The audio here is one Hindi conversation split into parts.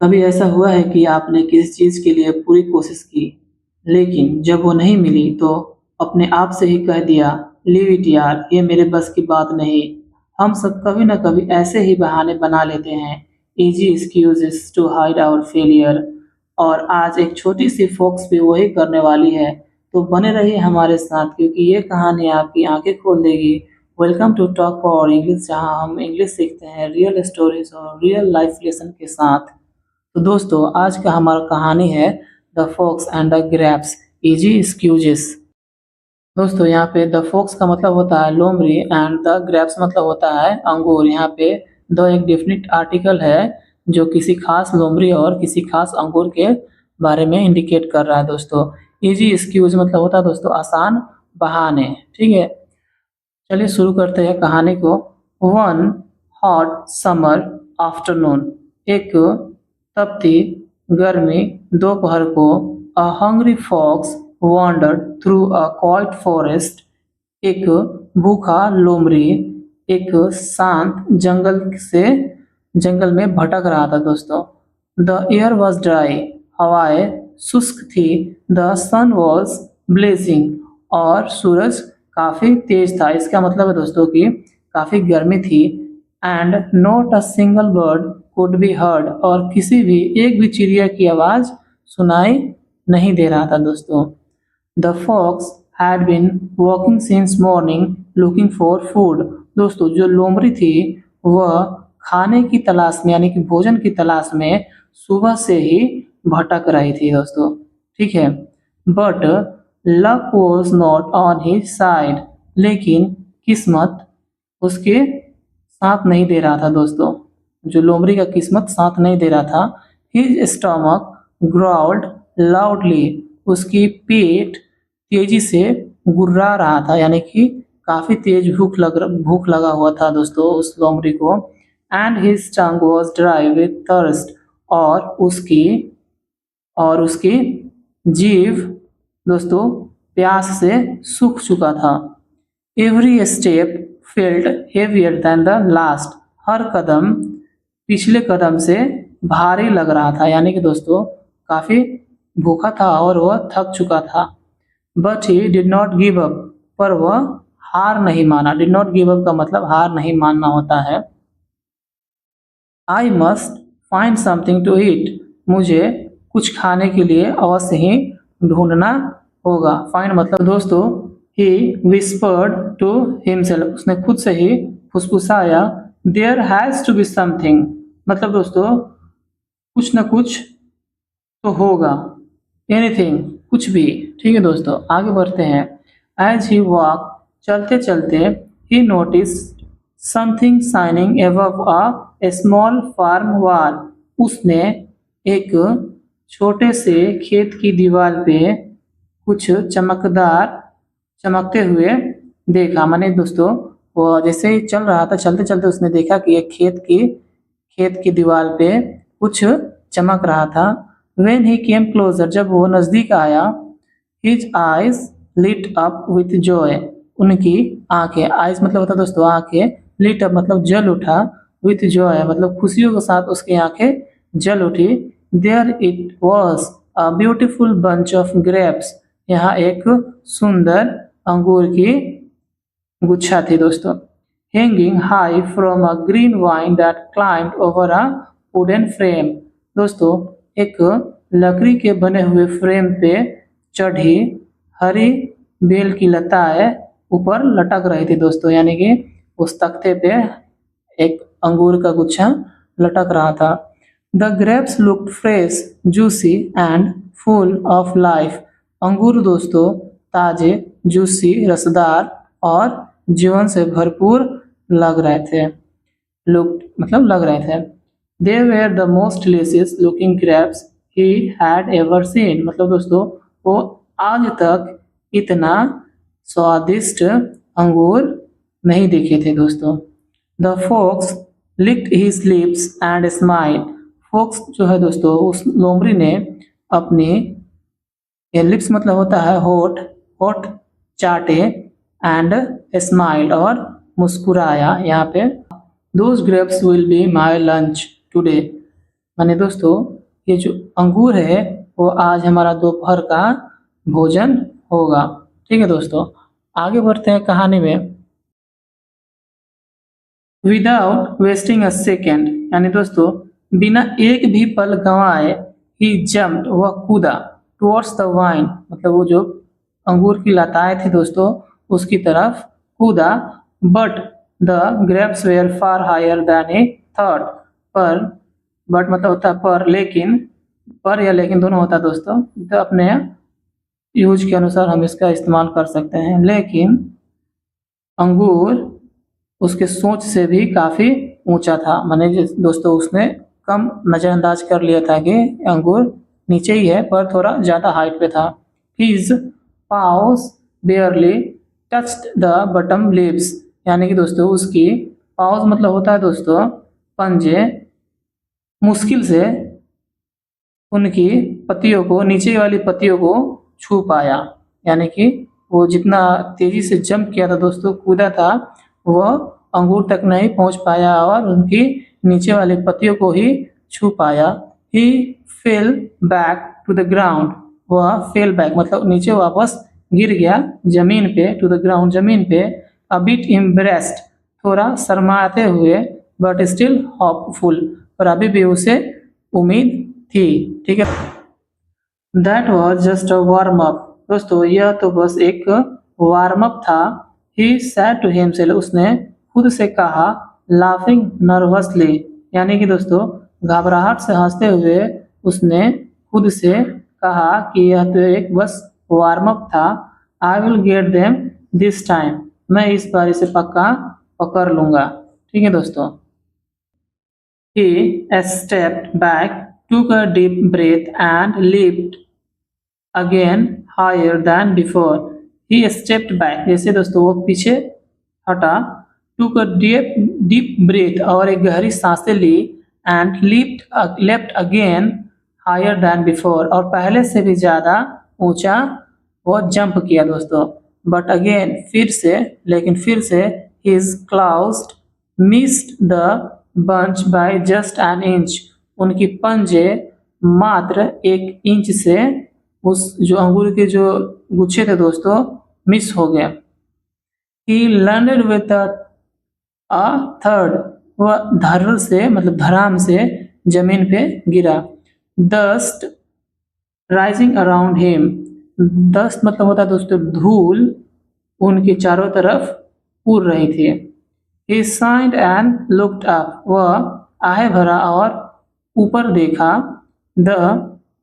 कभी ऐसा हुआ है कि आपने किसी चीज़ के लिए पूरी कोशिश की, लेकिन जब वो नहीं मिली तो अपने आप से ही कह दिया, "लीव इट यार, ये मेरे बस की बात नहीं।" हम सब कभी न कभी ऐसे ही बहाने बना लेते हैं, easy excuses to hide our failure. और आज एक छोटी-सी फ़ोक्स भी वही करने वाली है, तो बने रहिए हमारे साथ क्योंकि ये कहानी आपकी आँखें खोल देगी। Welcome to talk for English, जहाँ हम इंग्लिश सीखते हैं रियल स्टोरीज़ और रियल लाइफ़ लेसन के साथ। तो दोस्तों, आज का हमारा कहानी है the fox and the grapes, easy excuses. दोस्तों, यहाँ पे द फॉक्स का मतलब होता है लोमड़ी एंड द ग्रैप्स मतलब होता है अंगूर। यहाँ पे द एक डेफिनिट आर्टिकल है जो किसी खास लोमड़ी और किसी खास अंगूर के बारे में इंडिकेट कर रहा है दोस्तों। इजी एक्सक्यूज मतलब होता है दोस्तों आसान बहाने। ठीक है, चलिए शुरू करते हैं कहानी को। वन हॉट समर आफ्टरनून, एक तपती गर्मी दोपहर को, a hungry fox wandered through a quiet forest, एक भूखा लोमड़ी एक शांत जंगल में भटक रहा था दोस्तों। द एयर वॉज ड्राई, हवाएं शुष्क थी। द सन वॉज ब्लेजिंग, और सूरज काफी तेज था। इसका मतलब है दोस्तों कि काफी गर्मी थी। And not a single bird could be heard, और किसी भी एक भी चिड़िया की आवाज सुनाई नहीं दे रहा था दोस्तों। The fox had been walking since morning looking for food. दोस्तों, जो लोमड़ी थी वह खाने की तलाश में यानी कि भोजन की तलाश में सुबह से ही भटक रही थी दोस्तों। ठीक है, but luck was not on his side, लेकिन किस्मत उसके साथ नहीं दे रहा था दोस्तों। जो लोमड़ी का किस्मत साथ नहीं दे रहा था। हिज स्टमक ग्राउल्ड लाउडली, उसकी पेट तेजी से गुर्रा रहा था, यानी कि काफी तेज भूख लगा हुआ था दोस्तों उस लोमड़ी को। And his tongue was dry with thirst, और उसकी जीभ दोस्तों प्यास से सूख चुका था। Every step felt heavier than the last, हर कदम पिछले कदम से भारी लग रहा था, यानी कि दोस्तों काफी भूखा था और वह थक चुका था। But he did not give up, पर वह हार नहीं माना। डिड नॉट गिव अप का मतलब हार नहीं मानना होता है। I must find something to eat, मुझे कुछ खाने के लिए अवश्य ही ढूंढना होगा। फाइंड मतलब दोस्तों ही विस्पर्ड टू हिमसेल्फ, उसने खुद से ही फुसफुसाया। There has to be something, मतलब दोस्तों कुछ न कुछ तो होगा। एनीथिंग, कुछ भी। ठीक है दोस्तों, आगे बढ़ते हैं। एज ही वॉक, चलते चलते, he notice something shining above a small farm wall, उसने एक छोटे से खेत की दीवार पे कुछ चमकते हुए देखा। माने दोस्तों वो जैसे ही चल रहा था, चलते चलते उसने देखा कि एक खेत की दीवार पे कुछ चमक रहा था। When he came closer, जब वो नजदीक आया, his eyes lit up with joy, उनकी आंखें, eyes मतलब होता है दोस्तों आंखें, lit up मतलब जल उठा, with joy मतलब खुशियों के साथ उसकी आंखें जल उठी। There it was a beautiful bunch of grapes, यहाँ एक सुंदर अंगूर की गुच्छा थी दोस्तों। Hanging high from a green vine that climbed over a wooden frame, दोस्तों एक लकड़ी के बने हुए फ्रेम पे चढ़ी हरी बेल की लताएं ऊपर लटक रही थी दोस्तों, यानी कि उस तख्ते पे एक अंगूर का गुच्छा लटक रहा था। The grapes looked fresh juicy and full of life, अंगूर दोस्तों ताजे, जूसी रसदार और जीवन से भरपूर लग रहे थे। लुक मतलब लग रहे थे। They were the most delicious looking grapes he had ever seen, मतलब दोस्तों वो आज तक इतना स्वादिष्ट अंगूर नहीं देखे थे दोस्तों। The fox licked his lips and smile, fox जो है दोस्तों उस लोमड़ी ने अपनी, ये लिप्स मतलब होता है होठ, होठ चाटे, एंड स्माइल और मुस्कुराया। यहाँ पे those grapes will be my lunch today, माने दोस्तों ये जो अंगूर है वो आज हमारा दोपहर का भोजन होगा। ठीक है दोस्तों, आगे बढ़ते हैं कहानी में। विदाउट वेस्टिंग अ सेकेंड, यानी दोस्तों बिना एक भी पल गंवाए ही जम्प्ड, वह कूदा टुवर्ड्स द वाइन, मतलब वो जो अंगूर की लताएं थी दोस्तों उसकी तरफ कूदा। But the grapes were far higher than a thought, पर बट मतलब होता है पर, लेकिन, पर या लेकिन दोनों होता है दोस्तों, तो अपने यूज के अनुसार हम इसका इस्तेमाल कर सकते हैं। लेकिन अंगूर उसके सोच से भी काफ़ी ऊंचा था, माने दोस्तों उसने कम नज़रअंदाज कर लिया था कि अंगूर नीचे ही है पर थोड़ा ज़्यादा हाइट पे था। His pause बेयरली touched the button lips, यानी कि दोस्तों उसकी पाउस मतलब होता है दोस्तों पंजे, मुश्किल से उनकी पत्तियों को, नीचे वाली पत्तियों को छू पाया, यानी कि वो जितना तेजी से जंप किया था दोस्तों, कूदा था, वह अंगूर तक नहीं पहुंच पाया और उनकी नीचे वाली पत्तियों को ही छू पाया। He fell back to the ground, वह फेल बैक मतलब नीचे वापस गिर गया जमीन पे, टू द ग्राउंड जमीन पे। अ बिट इम्प्रेस्ड, थोड़ा शर्माते हुए, बट स्टिल होपफुल, पर अभी भी उसे उम्मीद थी। ठीक है, that was just a warm up, दोस्तों यह तो बस एक वार्म अप था। ही सैड टू हिमसेल्फ, उसने खुद से कहा, लाफिंग नर्वसली, यानी कि दोस्तों घबराहट से हंसते हुए उसने खुद से कहा कि यह तो एक बस वार्म अप था। I will get them this time, मैं इस बार इसे पक्का पकड़ लूंगा। ठीक है दोस्तों, he stepped back, took a deep breath and leaped again higher than before. He stepped back, जैसे दोस्तों वो पीछे हटा, took a deep breath और एक गहरी सांसें ली, and leapt again higher than before, और पहले से भी ज़्यादा ऊंचा वो जंप किया दोस्तों। बट अगेन, फिर से, लेकिन फिर से, his claws missed the bunch by just an inch, उनकी पंजे मात्र 1 इंच से उस जो अंगूर के जो गुच्छे थे दोस्तों मिस हो गए। He landed with a third, वह धड़ से मतलब धड़ाम से जमीन पे गिरा। Dust rising around him, dust मतलब होता है दोस्तों धूल, उनके चारों तरफ उड़ रही थी। He sighed and looked up, वह आहे भरा और ऊपर देखा। The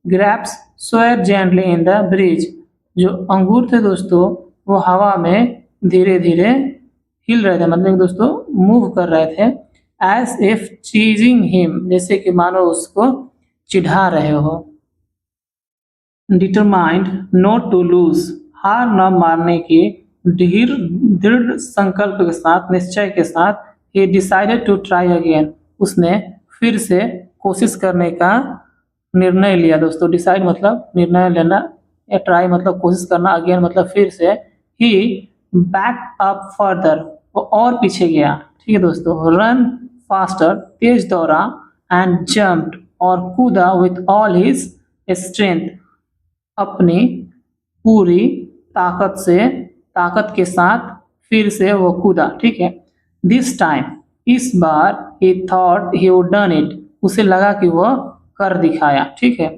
grapes swayed gently in the breeze, जो अंगूर थे दोस्तों वो हवा में धीरे धीरे हिल रहे थे, मतलब दोस्तों मूव कर रहे थे। As if teasing him, जैसे कि मानो उसको चिढ़ा रहे हो। Determined not to lose, हार न मारने की दृढ़ संकल्प के साथ, निश्चय के साथ, he decided to try again, उसने फिर से कोशिश करने का निर्णय लिया दोस्तों। डिसाइड मतलब निर्णय लेना, या ट्राई मतलब कोशिश करना, अगेन मतलब फिर से। ही बैक अप फर्दर, वो और पीछे गया। ठीक है दोस्तों, रन फास्टर, तेज दौड़ा, एंड जम्प्ड, और कूदा, विथ ऑल हिज स्ट्रेंथ, अपनी पूरी ताकत के साथ फिर से वो कूदा। ठीक है, दिस टाइम, इस बार, he thought he would done it, उसे लगा कि वह कर दिखाया। ठीक है,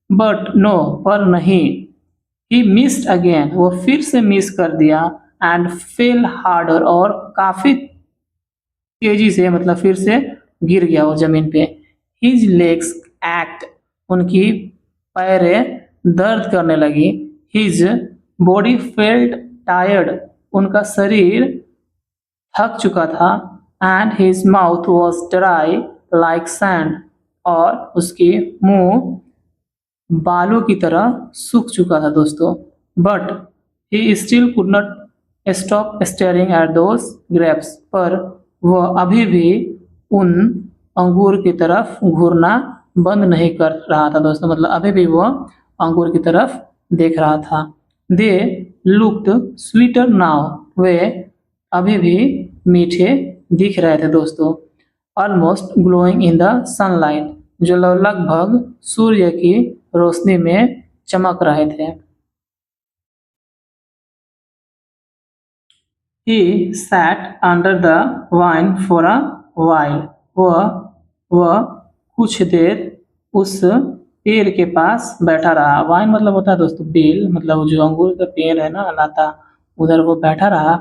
बट नो, पर नहीं। ही मिस्ड अगेन, वो फिर से मिस कर दिया, एंड फेल हार्डर, और काफी तेजी से मतलब फिर से गिर गया वो जमीन पे। हिज लेग्स एक्ट, उनकी पैरें दर्द करने लगी। हिज बॉडी फेल्ट टायर्ड, उनका शरीर थक चुका था। And his mouth was dry like sand, और उसके मुंह बालों की तरह सूख चुका था दोस्तों। But he still could not stop staring at those grapes, पर वह अभी भी उन अंगूर की तरफ घूरना बंद नहीं कर रहा था दोस्तों, मतलब अभी भी वह अंगूर की तरफ देख रहा था। दे लुक्ड स्वीटर नाउ, वे अभी भी मीठे दिख रहे थे दोस्तों। Almost glowing in the sunlight, जो लगभग सूर्य की रोशनी में चमक रहे थे। He sat under the vine for a while. वह कुछ देर उस पेड़ के पास बैठा रहा। वाइन मतलब होता है दोस्तों बेल, मतलब जो अंगूर का पेड़ है ना, लाता, उधर वो बैठा रहा।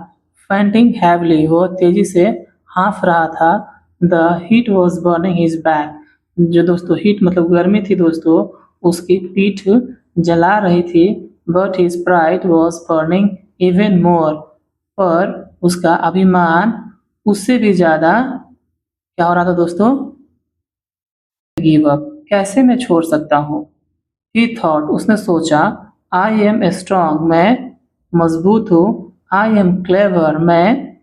फेंटिंग हैवली, वो तेजी से हाँफ रहा था। The heat was burning his back, जो दोस्तों हीट मतलब गर्मी थी दोस्तों, उसकी पीठ जला रही थी। But his pride was burning even more, पर उसका अभिमान उससे भी ज्यादा क्या हो रहा था दोस्तों, गिव अप, कैसे मैं छोड़ सकता हूँ। ही थॉट, उसने सोचा, आई एम स्ट्रांग, मैं मजबूत हूँ। आई एम क्लेवर, मैं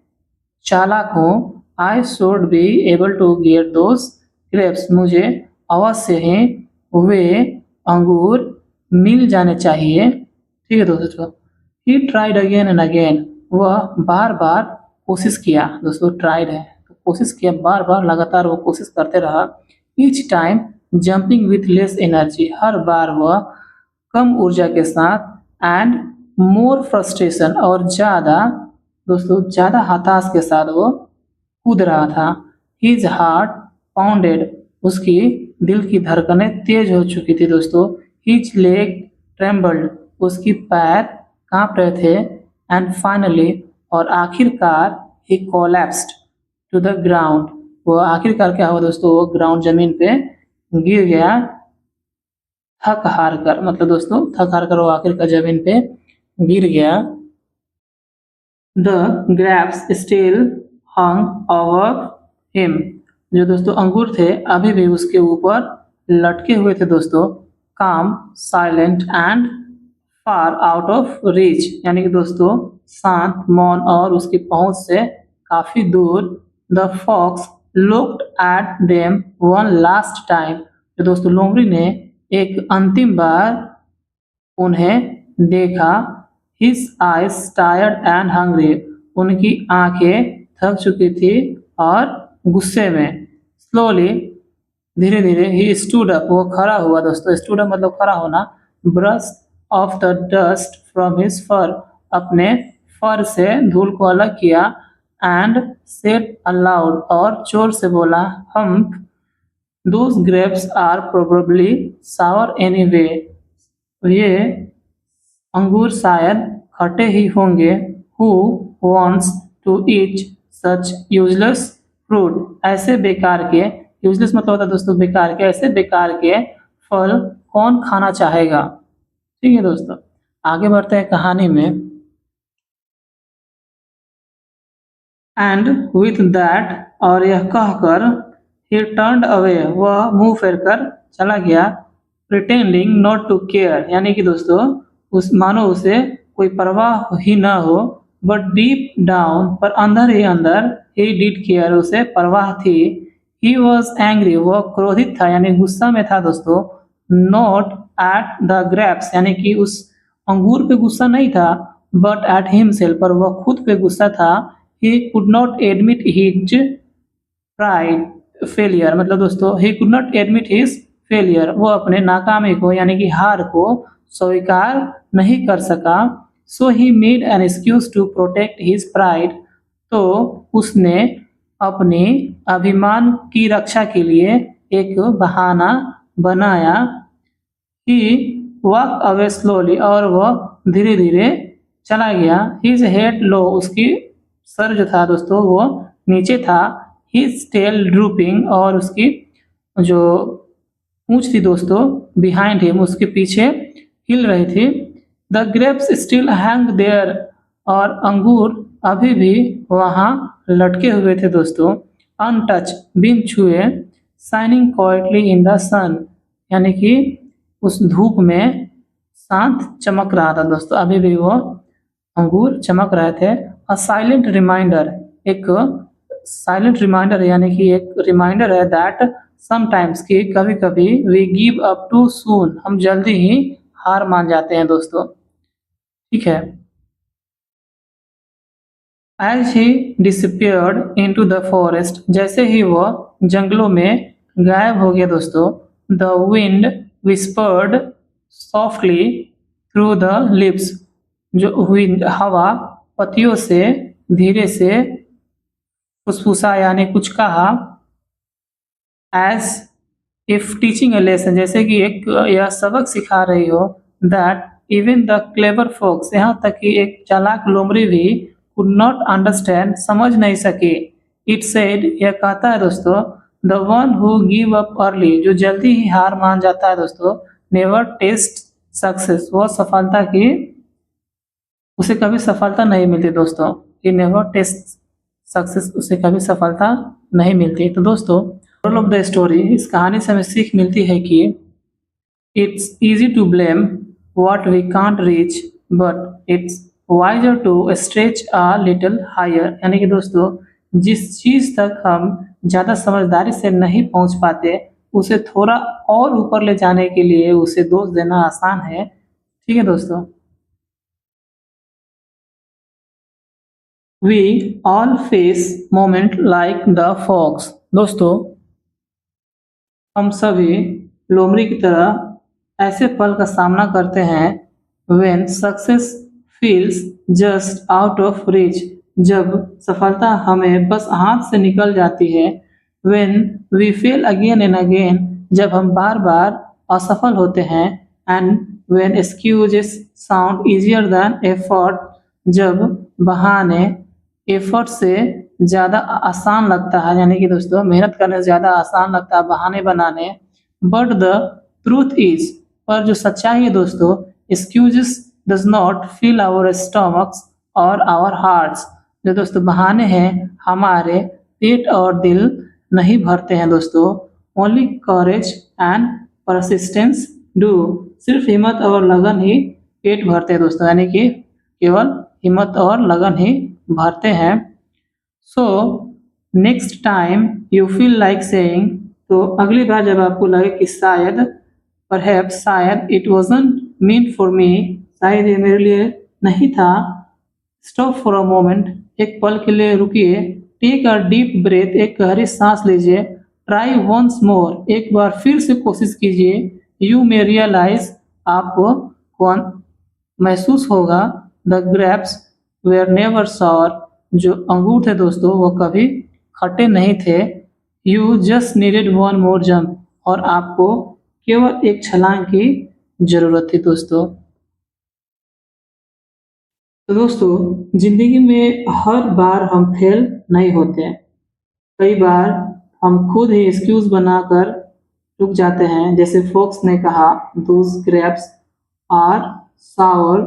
चालाक हूँ। I should be able to get those grapes, मुझे अवश्य ही वे अंगूर मिल जाने चाहिए। ठीक है दोस्तों। He tried again and again, वह बार बार कोशिश किया। दोस्तों ट्राइड है तो कोशिश किया, बार बार लगातार वो कोशिश करते रहा। Each time jumping with less energy, हर बार वह कम ऊर्जा के साथ, एंड मोर फ्रस्ट्रेशन, और ज़्यादा दोस्तों ज़्यादा हताश के साथ वो कूद रहा था। हिज हार्ट पाउंडेड, उसकी दिल की धड़कनें तेज हो चुकी थी दोस्तों। हिज लेग ट्रेम्बल्ड, उसकी पैर कांप रहे थे। एंड फाइनली, और आखिरकार, ही कोलैप्स्ड टू द ग्राउंड, वो आखिरकार क्या हुआ दोस्तों, वो ग्राउंड जमीन पे गिर गया थक हार कर, मतलब दोस्तों थक हार कर वो आखिरकार जमीन पे गिर गया। The grapes still hung over him, जो दोस्तों अंगूर थे अभी भी उसके ऊपर लटके हुए थे दोस्तों। काम, silent and far out of reach, यानी कि दोस्तों शांत, मौन और उसकी पहुंच से काफी दूर। The fox looked at them one last time, जो दोस्तों लोमड़ी ने एक अंतिम बार उन्हें देखा। His eyes tired and hungry, उनकी आंखें थक चुकी थी और गुस्से में। स्लोली, धीरे धीरे, ही स्टूड अप, वो खड़ा हुआ दोस्तों। स्टूड अप मतलब खड़ा होना। Brush off the dust from his fur, अपने फर से धूल को अलग किया। एंड सेड अलाउड, और जोर से बोला, hmm those grapes are probably sour anyway, ये अंगूर शायद खट्टे ही होंगे। Who wants to eat such useless fruit, ऐसे बेकार के, यूजलेस मतलब होता है दोस्तों बेकार के, ऐसे बेकार के फल कौन खाना चाहेगा। ठीक है दोस्तों, आगे बढ़ते हैं कहानी में। एंड विथ दैट, और यह कहकर, ही टर्न्ड अवे, वह मुंह फेरकर चला गया। प्रिटेंडिंग नॉट टू केयर, यानी कि दोस्तों उस मानो उसे कोई परवाह ही न हो। बट डीप डाउन, पर अंदर ही अंदर, ही डिड केयर, उसे परवाह थी। ही वॉज एंग्री, वह क्रोधित था यानी गुस्सा में था दोस्तों। नॉट एट द ग्रेप्स, यानी कि उस अंगूर पे गुस्सा नहीं था, बट एट हिमसेल्फ, पर वह खुद पे गुस्सा था। He could not admit his pride failure, मतलब दोस्तों he could not admit his failure, वो अपने नाकामी को यानी कि हार को स्वीकार नहीं कर सका। So he made an excuse to protect his pride, तो उसने अपने अभिमान की रक्षा के लिए एक बहाना बनाया। ही वॉक अवे स्लोली, और वह धीरे धीरे चला गया। हिज हेड लो, उसकी सर जो था दोस्तों वो नीचे था। हिज टेल ड्रूपिंग, और उसकी जो पूंछ थी दोस्तों बिहाइंड हिम, उसके पीछे हिल रही थी। The grapes still hang there, और अंगूर अभी भी वहाँ लटके हुए थे दोस्तों। अनटच, बिन छुए। शाइनिंग क्वाइटली इन द सन, यानी कि उस धूप में शांत चमक रहा था दोस्तों, अभी भी वो अंगूर चमक रहे थे। अ साइलेंट रिमाइंडर, एक साइलेंट रिमाइंडर यानी कि एक रिमाइंडर है दैट समटाइम्स, कि कभी कभी we give up too soon, हम जल्दी ही हार मान जाते हैं दोस्तों। ठीक है। As he disappeared into the forest, जैसे ही वह जंगलों में गायब हो गया दोस्तों। The wind whispered softly through the leaves. जो विंड हवा पत्तियों से धीरे से फुसफुसा यानी कुछ कहा। As if teaching a lesson, जैसे कि एक यह सबक सिखा रही हो। That even the clever folks, यहाँ तक कि एक चालाक लोमड़ी भी could not understand, समझ नहीं सके। It said, यह कहता है दोस्तों, the one who give up early, जो जल्दी ही हार मान जाता है दोस्तों, never taste success, वो सफलता की उसे कभी सफलता नहीं मिलती दोस्तों। He never taste सक्सेस, उसे कभी सफलता नहीं मिलती। तो दोस्तों मोरल ऑफ द स्टोरी, इस कहानी से हमें सीख मिलती है कि it's easy to blame what we can't reach but it's wiser to stretch a little higher. यानी कि दोस्तों जिस चीज़ तक हम ज़्यादा समझदारी से नहीं पहुंच पाते उसे थोड़ा और ऊपर ले जाने के लिए उसे दोष देना आसान है। ठीक है दोस्तों। We all face moment like the fox। दोस्तों हम सभी लोमड़ी की तरह ऐसे पल का सामना करते हैं when success feels just out of reach, जब सफलता हमें बस हाथ से निकल जाती है। when we fail again and again, जब हम बार बार असफल होते हैं। and when excuses sound easier than effort, जब बहाने एफर्ट से ज़्यादा आसान लगता है, यानी कि दोस्तों मेहनत करने से ज़्यादा आसान लगता है बहाने बनाने। बट द ट्रूथ इज, पर जो सच्चाई है दोस्तों, excuses does not fill our stomachs और आवर हार्ट्स। जो दोस्तों बहाने हैं हमारे पेट और दिल नहीं भरते हैं दोस्तों। Only courage and persistence do, सिर्फ हिम्मत और लगन ही पेट भरते हैं दोस्तों, यानी कि केवल हिम्मत और लगन ही भरते हैं। So next time you feel like saying, तो अगली बार जब आपको लगे कि शायद परहैप्स शायद it wasn't meant for me, शायद ये मेरे लिए नहीं था। स्टॉप फॉर अ मोमेंट, एक पल के लिए रुकिए। टेक अ डीप ब्रेथ, एक गहरी सांस लीजिए। ट्राई वंस मोर, एक बार फिर से कोशिश कीजिए। यू मे रियलाइज, आपको महसूस होगा। The grapes were never sour, जो अंगूर थे दोस्तों वो कभी खट्टे नहीं थे। You just needed one more jump, और आपको केवल एक छलांग की जरूरत थी दोस्तों। तो दोस्तों जिंदगी में हर बार हम फेल नहीं होते। कई बार हम खुद ही एक्सक्यूज बनाकर रुक जाते हैं। जैसे फोक्स ने कहा, दोज ग्रेप्स आर सावर,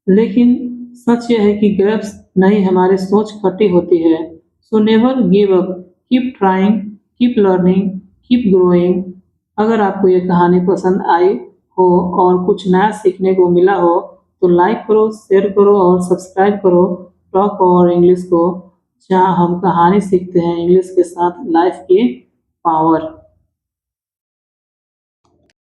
लेकिन सच यह है कि ग्रेप्स नहीं, हमारी सोच खट्टी होती है। So never give up, keep trying, keep learning, keep growing. अगर आपको ये कहानी पसंद आई हो और कुछ नया सीखने को मिला हो तो लाइक करो, शेयर करो और सब्सक्राइब करो टॉक और इंग्लिश को, जहाँ हम कहानी सीखते हैं इंग्लिश के साथ लाइफ की पावर।